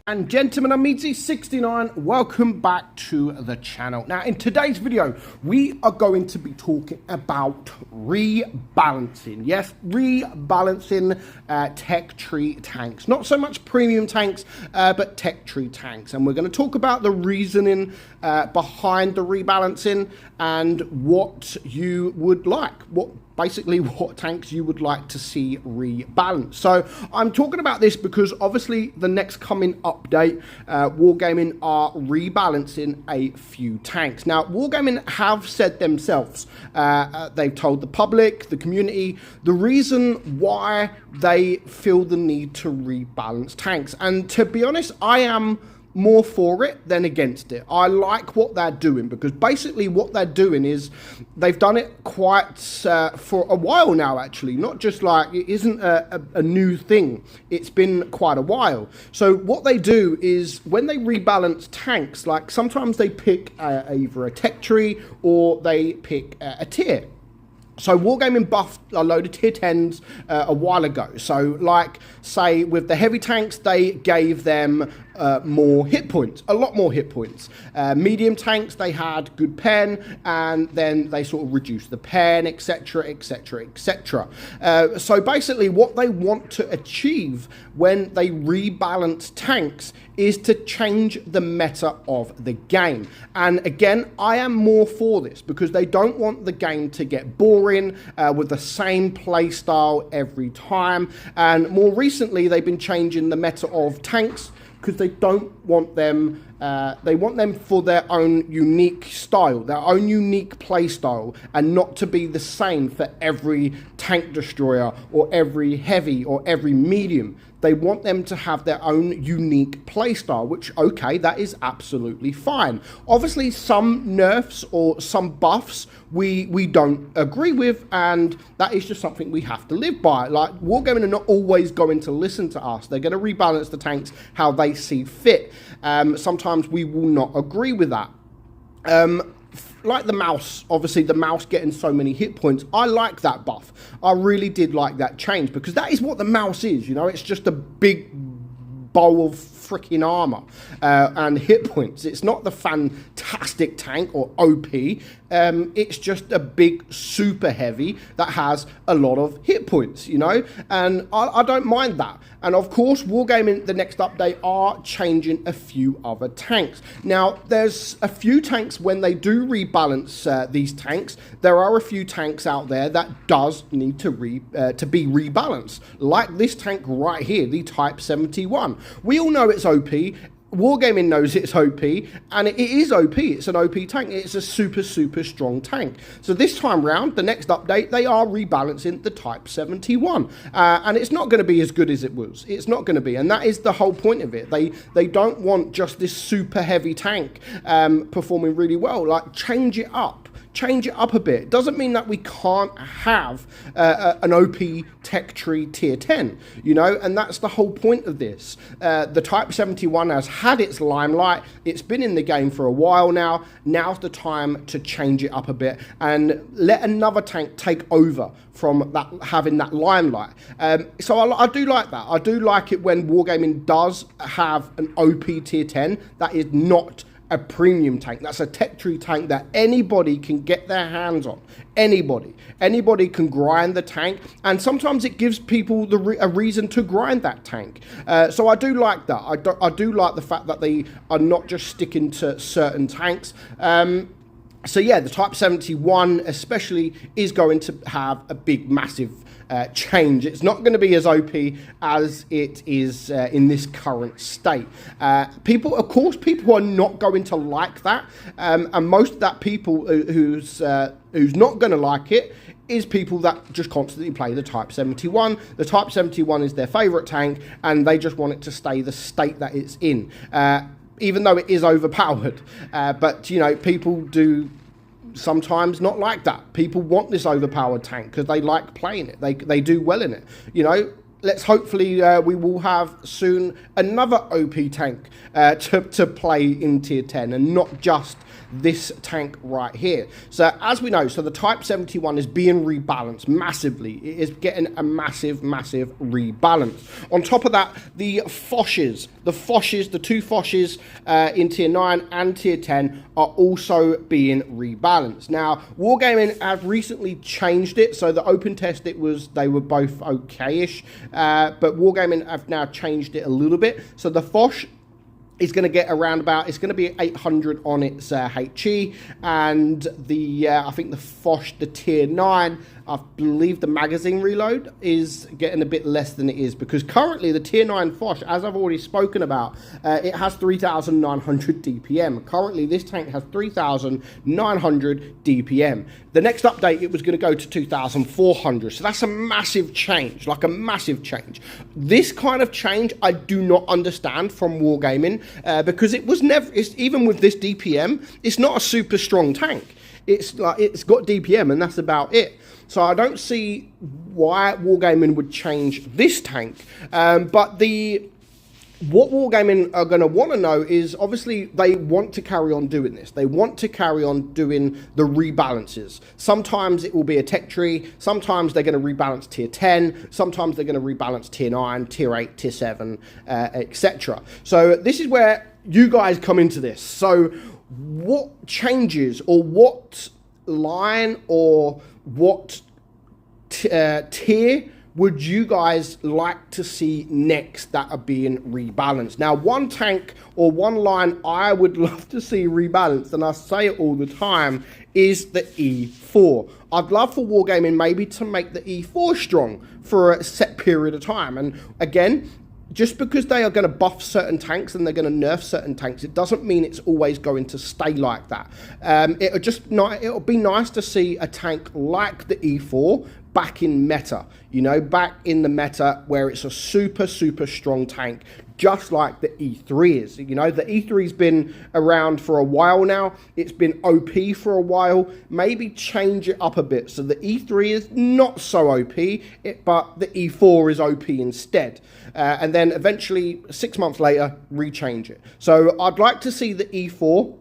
And gentlemen, I'm meadsy69. Welcome back to the channel. Now, in today's video, we are going to be talking about rebalancing. Yes, rebalancing tech tree tanks. Not so much premium tanks, but tech tree tanks. And we're going to talk about the reasoning behind the rebalancing and what you would like. Basically what tanks you would like to see rebalanced. So I'm talking about this because obviously the next coming update, Wargaming are rebalancing a few tanks. Now, Wargaming have said themselves, they've told the public, the community, the reason why they feel the need to rebalance tanks. And to be honest, I am more for it than against it. I like what they're doing because basically what they're doing is they've done it quite for a while now, actually. Not just like, it isn't a new thing. It's been quite a while. So what they do is when they rebalance tanks, like sometimes they pick either a tech tree or they pick a tier. So Wargaming buffed a load of tier 10s a while ago. So like, say, with the heavy tanks, they gave them more hit points, a lot more hit points. Medium tanks, they had good pen, and then they sort of reduced the pen, etc, etc, etc. So basically what they want to achieve when they rebalance tanks is to change the meta of the game. And again, I am more for this because they don't want the game to get boring with the same play style every time. And more recently, they've been changing the meta of tanks because they don't want them, they want them for their own unique style, their own unique play style, and not to be the same for every tank destroyer or every heavy or every medium. They want them to have their own unique playstyle, which, okay, that is absolutely fine. Obviously, some nerfs or some buffs we don't agree with, and that is just something we have to live by. Like, Wargaming are not always going to listen to us. They're going to rebalance the tanks how they see fit. Sometimes we will not agree with that. Like the mouse, obviously the mouse getting so many hit points, I like that buff. I really did like that change because that is what the mouse is, you know, it's just a big bowl of freaking armor and hit points. It's not the fantastic tank or OP, it's just a big super heavy that has a lot of hit points, you know, and I don't mind that. And of course, Wargaming, the next update, are changing a few other tanks. Now, there's a few tanks when they do rebalance these tanks, there are a few tanks out there that does need to be rebalanced, like this tank right here, the Type 71. We all know it's OP. Wargaming knows it's OP, and it is OP. It's an OP tank. It's a super, super strong tank. So this time round, the next update, they are rebalancing the Type 71. And it's not going to be as good as it was. It's not going to be. And that is the whole point of it. They don't want just this super heavy tank performing really well. Like, change it up. Change it up a bit. Doesn't mean that we can't have an OP tech tree tier 10, you know, and that's the whole point of this. The Type 71 has had its limelight. It's been in the game for a while now. Now's the time to change it up a bit and let another tank take over from that, having that limelight. So I do like that. I do like it when Wargaming does have an OP tier 10 that is not a premium tank. That's a tech tree tank that anybody can get their hands on. Anybody can grind the tank, and sometimes it gives people a reason to grind that tank. So I do like that. I do like the fact that they are not just sticking to certain tanks. So yeah, the Type 71 especially is going to have a big, massive change. It's not going to be as OP as it is in this current state. People are not going to like that, and most of that people who's not going to like it is people that just constantly play the Type 71. The Type 71 is their favorite tank, and they just want it to stay the state that it's in. Even though it is overpowered, but you know, people do sometimes not like that. People want this overpowered tank because they like playing it. They do well in it, you know. Let's hopefully we will have soon another OP tank to play in tier 10, and not just this tank right here. So as we know, so the Type 71 is being rebalanced massively. It is getting a massive rebalance. On top of that, the Foshes, the two Foshes in tier 9 and tier 10 are also being rebalanced. Now, Wargaming have recently changed it, so the open test they were both okay-ish, but Wargaming have now changed it a little bit. So the Fosh is going to get around about, it's going to be 800 on its HE, and the I think the Fosh, the tier 9, I believe the magazine reload is getting a bit less than it is, because currently the tier 9 Fosh, as I've already spoken about, it has 3,900 DPM. Currently this tank has 3,900 DPM. The next update, it was going to go to 2,400, so that's a massive change, like a massive change. This kind of change I do not understand from Wargaming, because it was never, even with this DPM, it's not a super strong tank. It's like, it's got DPM and that's about it. So I don't see why Wargaming would change this tank. But what Wargaming are going to want to know is, obviously, they want to carry on doing this. They want to carry on doing the rebalances. Sometimes it will be a tech tree. Sometimes they're going to rebalance tier 10. Sometimes they're going to rebalance tier 9, tier 8, tier 7, etc. So this is where you guys come into this. So what changes, or what line, or what tier would you guys like to see next that are being rebalanced? Now, one tank or one line I would love to see rebalanced, and I say it all the time, is the E4. I'd love for Wargaming maybe to make the E4 strong for a set period of time. And again, just because they are going to buff certain tanks and they're going to nerf certain tanks, it doesn't mean it's always going to stay like that. It'll be nice to see a tank like the E4 back in meta, you know, back in the meta where it's a super strong tank, just like the E3 is. You know, the E3's been around for a while now. It's been OP for a while. Maybe change it up a bit. So the E3 is not so OP, but the E4 is OP instead. And then eventually, 6 months later, rechange it. So I'd like to see the E4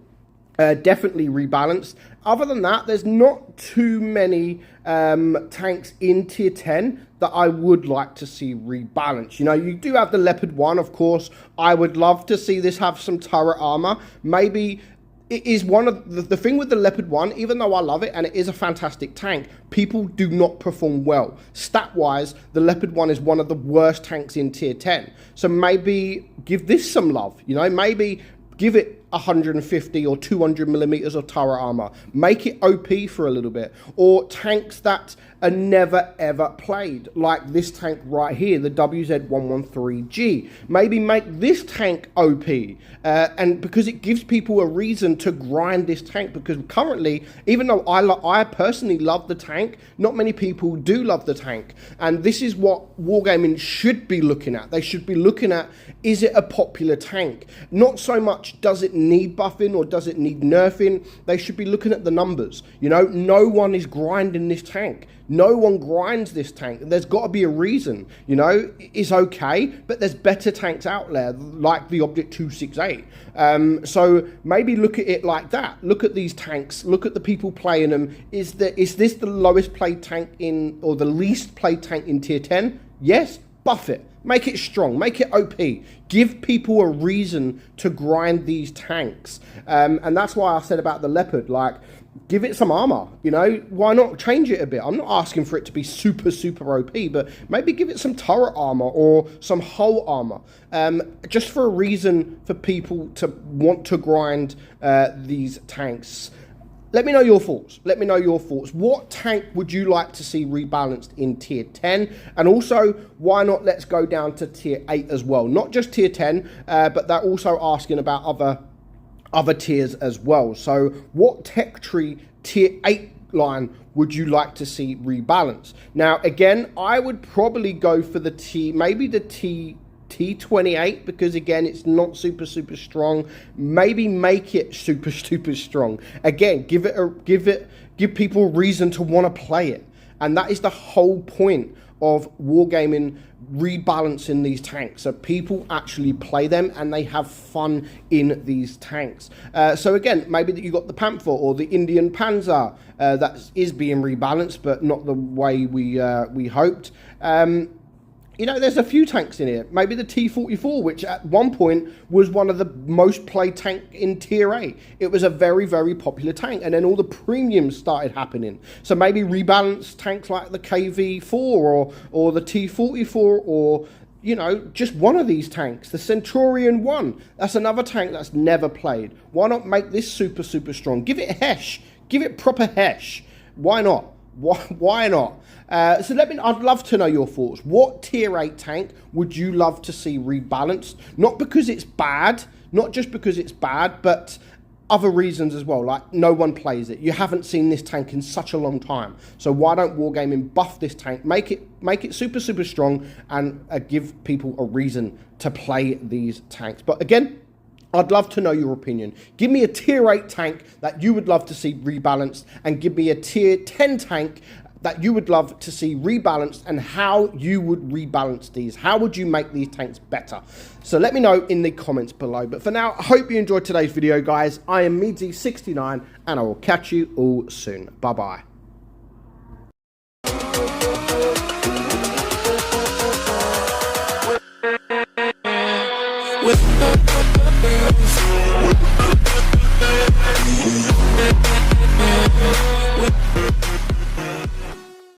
definitely rebalanced. Other than that, there's not too many tanks in tier 10 that I would like to see rebalanced. You know, you do have the Leopard 1, of course. I would love to see this have some turret armor. Maybe it is one of the thing with the Leopard 1, even though I love it and it is a fantastic tank, people do not perform well. Stat-wise, the Leopard 1 is one of the worst tanks in tier 10. So maybe give this some love, you know, maybe give it 150 or 200 millimeters of turret armor. Make it OP for a little bit. Or tanks that are never ever played, like this tank right here, the WZ113G. Maybe make this tank OP, and because it gives people a reason to grind this tank, because currently, even though I personally love the tank, not many people do love the tank. And this is what Wargaming should be looking at. They should be looking at, is it a popular tank? Not so much does it need buffing or does it need nerfing. They should be looking at the numbers. You know, no one is grinding this tank. No one grinds this tank. There's got to be a reason. You know, it's okay, but there's better tanks out there, like the Object 268. So maybe look at it like that. Look at these tanks. Look at the people playing them. Is this the lowest played tank in, or the least played tank in tier 10? Yes, buff it. Make it strong, make it OP, give people a reason to grind these tanks. And that's why I said about the Leopard, like, give it some armor, you know, why not change it a bit? I'm not asking for it to be super OP, but maybe give it some turret armor or some hull armor, just for a reason for people to want to grind these tanks. Let me know your thoughts. Let me know your thoughts. What tank would you like to see rebalanced in tier 10? And also, why not let's go down to tier 8 as well? Not just tier 10, but they're also asking about other tiers as well. So what tech tree tier 8 line would you like to see rebalanced? Now, again, I would probably go for the maybe the T28, because again, it's not super strong. Maybe make it super strong. Again, give people a reason to want to play it. And that is the whole point of wargaming rebalancing these tanks, so people actually play them and they have fun in these tanks. So again, maybe that you got the Panther or the Indian Panzer that is being rebalanced, but not the way we hoped. You know, there's a few tanks in here. Maybe the T-44, which at one point was one of the most played tank in Tier A. It was a very, very popular tank. And then all the premiums started happening. So maybe rebalance tanks like the KV-4 or the T-44 or, you know, just one of these tanks. The Centurion 1. That's another tank that's never played. Why not make this super, super strong? Give it Hesh. Give it proper Hesh. Why not? Why not? So I'd love to know your thoughts. What Tier 8 tank would you love to see rebalanced? Not because it's bad, not just because it's bad, but other reasons as well. Like no one plays it. You haven't seen this tank in such a long time. So why don't Wargaming buff this tank, make it super, super strong, and give people a reason to play these tanks. But again, I'd love to know your opinion. Give me a Tier 8 tank that you would love to see rebalanced, and give me a Tier 10 tank that you would love to see rebalanced, and how you would rebalance these. How would you make these tanks better? So let me know in the comments below. But for now, I hope you enjoyed today's video, guys. I am meadsyreplays, and I will catch you all soon. Bye-bye. With